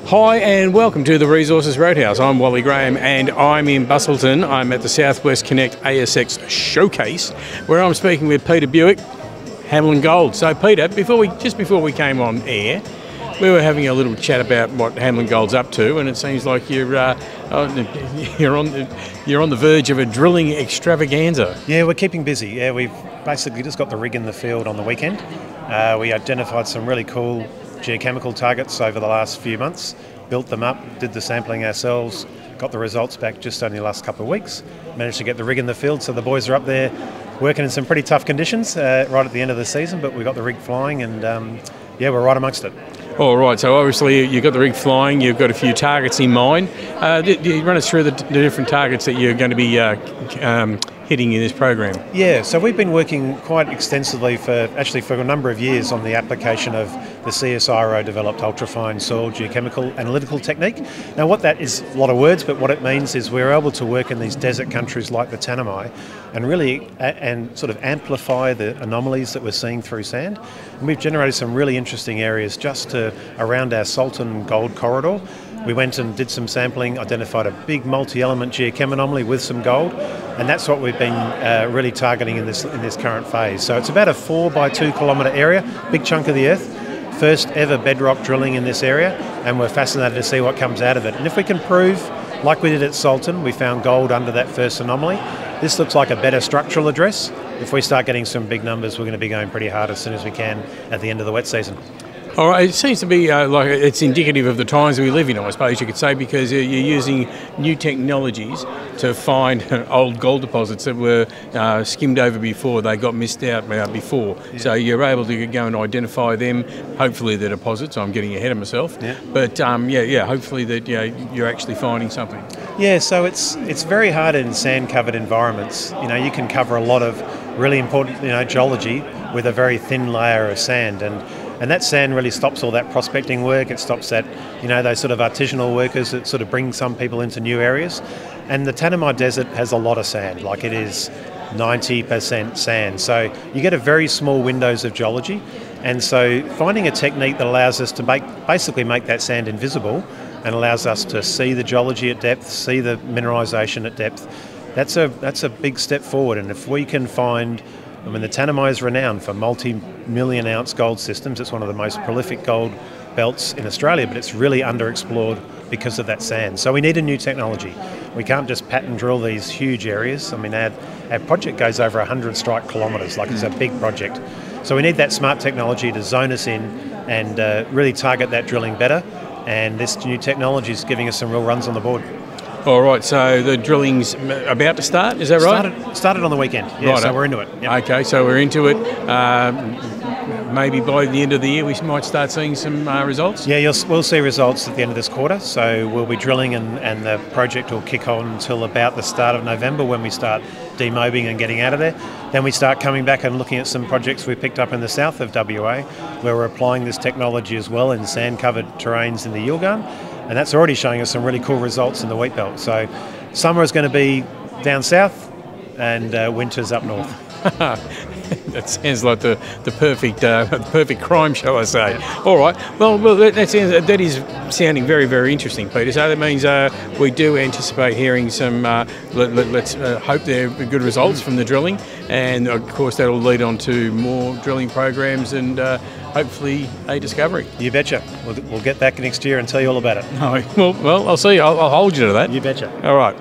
Hi and welcome to the Resources Roadhouse. I'm Wally Graham and I'm in Busselton. I'm at the South-West Connect ASX Showcase where I'm speaking with Peter Bewick, Hamelin Gold. So Peter, before we came on air, we were having a little chat about what Hamelin Gold's up to, and it seems like you're on the verge of a drilling extravaganza. Yeah, we're keeping busy. Yeah, we've basically just got the rig in the field on the weekend. We identified some really cool geochemical targets over the last few months, built them up, did the sampling ourselves, got the results back just only the last couple of weeks, managed to get the rig in the field, so the boys are up there working in some pretty tough conditions right at the end of the season, but we got the rig flying and yeah, we're right amongst it. All right, so obviously you've got the rig flying, you've got a few targets in mind. You run us through the different targets that you're going to be hitting in this program. Yeah, so we've been working quite extensively for a number of years on the application of the CSIRO developed ultrafine soil geochemical analytical technique. Now what that is, a lot of words, but what it means is we're able to work in these desert countries like the Tanami and really and sort of amplify the anomalies that we're seeing through sand. And we've generated some really interesting areas just around our Salton Gold corridor. We went and did some sampling, identified a big multi-element geochem anomaly with some gold, and that's what we've been really targeting in this current phase. So it's about a 4 by 2 kilometre area, big chunk of the earth, first ever bedrock drilling in this area, and we're fascinated to see what comes out of it. And if we can prove, like we did at Salton, we found gold under that first anomaly, this looks like a better structural address. If we start getting some big numbers, we're going to be going pretty hard as soon as we can at the end of the wet season. All right, it seems to be like it's indicative of the times we live in, I suppose you could say, because you're using new technologies to find old gold deposits that were skimmed over before, they got missed out before. Yeah. So you're able to go and identify them, hopefully the deposits. I'm getting ahead of myself. Yeah. But hopefully that you're actually finding something. Yeah, so it's very hard in sand-covered environments. You can cover a lot of really important geology with a very thin layer of sand, and that sand really stops all that prospecting work. It stops that, those sort of artisanal workers that sort of bring some people into new areas. And the Tanami Desert has a lot of sand, like it is 90% sand. So you get a very small windows of geology. And so finding a technique that allows us to basically make that sand invisible and allows us to see the geology at depth, see the mineralisation at depth, that's a big step forward. And if we can find, the Tanami is renowned for multi-million ounce gold systems. It's one of the most prolific gold belts in Australia, but it's really underexplored because of that sand. So we need a new technology. We can't just pattern drill these huge areas. Our project goes over 100 strike kilometres, like it's a big project. So we need that smart technology to zone us in and really target that drilling better. And this new technology is giving us some real runs on the board. All right, so the drilling's about to start, is that right? Started on the weekend, yeah, right, so we're into it. Yep. Okay, so we're into it. Maybe by the end of the year we might start seeing some results? Yeah, we'll see results at the end of this quarter, so we'll be drilling and the project will kick on until about the start of November when we start demobbing and getting out of there. Then we start coming back and looking at some projects we picked up in the south of WA where we're applying this technology as well in sand-covered terrains in the Yilgarn. And that's already showing us some really cool results in the wheat belt. So summer is going to be down south and winter's up north. That sounds like the perfect crime, shall I say. Yeah. All right. Well, that is sounding very, very interesting, Peter. So that means we do anticipate hearing some, let's hope they're good results from the drilling. And, of course, that'll lead on to more drilling programs and hopefully a discovery. You betcha. We'll get back next year and tell you all about it. No, well, I'll see. I'll hold you to that. You betcha. All right.